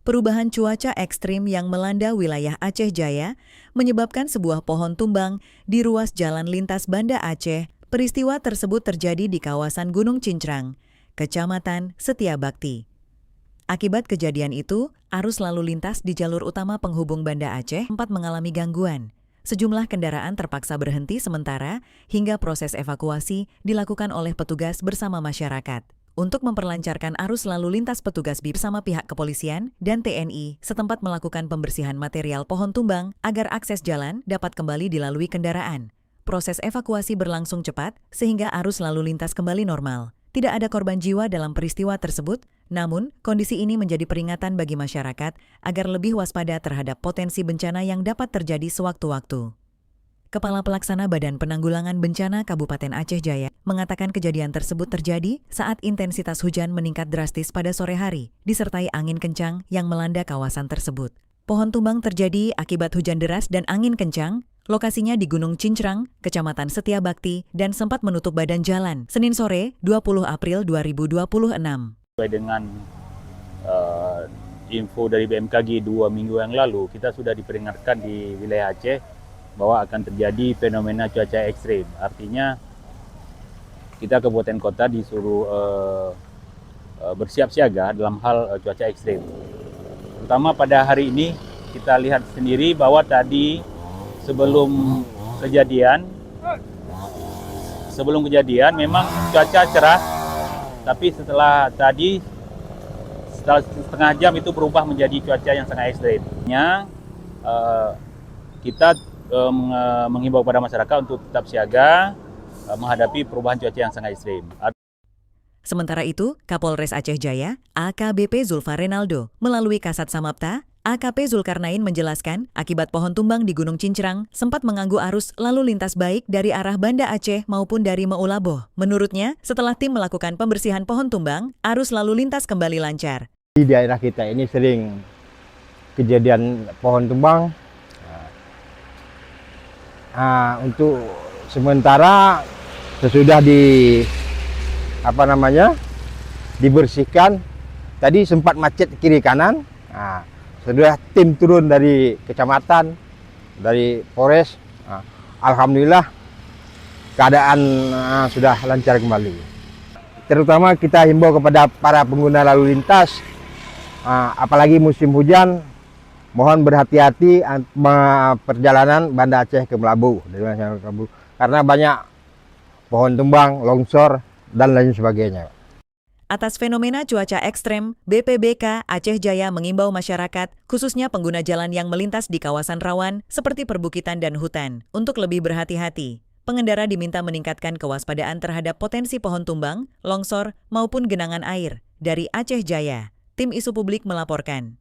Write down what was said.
Perubahan cuaca ekstrim yang melanda wilayah Aceh Jaya menyebabkan sebuah pohon tumbang di ruas jalan lintas Banda Aceh. Peristiwa tersebut terjadi di kawasan Gunung Cincrang, Kecamatan Setiabakti. Akibat kejadian itu, arus lalu lintas di jalur utama penghubung Banda Aceh sempat mengalami gangguan. Sejumlah kendaraan terpaksa berhenti sementara hingga proses evakuasi dilakukan oleh petugas bersama masyarakat. Untuk memperlancarkan arus lalu lintas, petugas bersama pihak kepolisian dan TNI setempat melakukan pembersihan material pohon tumbang agar akses jalan dapat kembali dilalui kendaraan. Proses evakuasi berlangsung cepat sehingga arus lalu lintas kembali normal. Tidak ada korban jiwa dalam peristiwa tersebut, namun kondisi ini menjadi peringatan bagi masyarakat agar lebih waspada terhadap potensi bencana yang dapat terjadi sewaktu-waktu. Kepala Pelaksana Badan Penanggulangan Bencana Kabupaten Aceh Jaya mengatakan kejadian tersebut terjadi saat intensitas hujan meningkat drastis pada sore hari, disertai angin kencang yang melanda kawasan tersebut. Pohon tumbang terjadi akibat hujan deras dan angin kencang, lokasinya di Gunung Cincrang, Kecamatan Setiabakti, dan sempat menutup badan jalan Senin sore 20 April 2026. Sesuai dengan info dari BMKG 2 minggu yang lalu, kita sudah diperingatkan di wilayah Aceh bahwa akan terjadi fenomena cuaca ekstrim. Artinya kita kabupaten kota disuruh bersiap siaga dalam hal cuaca ekstrim. Terutama pada hari ini kita lihat sendiri bahwa tadi sebelum kejadian memang cuaca cerah, tapi setelah setengah jam itu berubah menjadi cuaca yang sangat ekstrim. Kita menghimbau kepada masyarakat untuk tetap siaga menghadapi perubahan cuaca yang sangat ekstrim. Sementara itu, Kapolres Aceh Jaya, AKBP Zulfa Renaldo, melalui Kasat Samapta, AKP Zulkarnain menjelaskan, akibat pohon tumbang di Gunung Cincrang sempat mengganggu arus lalu lintas baik dari arah Banda Aceh maupun dari Meulaboh. Menurutnya, setelah tim melakukan pembersihan pohon tumbang, arus lalu lintas kembali lancar. Di daerah kita ini sering kejadian pohon tumbang. Untuk sementara sesudah dibersihkan, tadi sempat macet kiri kanan. Sudah tim turun dari kecamatan, dari Polres. Alhamdulillah keadaan sudah lancar kembali. Terutama kita himbau kepada para pengguna lalu lintas, apalagi musim hujan, mohon berhati-hati perjalanan Banda Aceh ke Meulaboh, karena banyak pohon tumbang, longsor, dan lain sebagainya. Atas fenomena cuaca ekstrem, BPBK Aceh Jaya mengimbau masyarakat, khususnya pengguna jalan yang melintas di kawasan rawan seperti perbukitan dan hutan, untuk lebih berhati-hati. Pengendara diminta meningkatkan kewaspadaan terhadap potensi pohon tumbang, longsor, maupun genangan air. Dari Aceh Jaya, Tim Isu Publik melaporkan.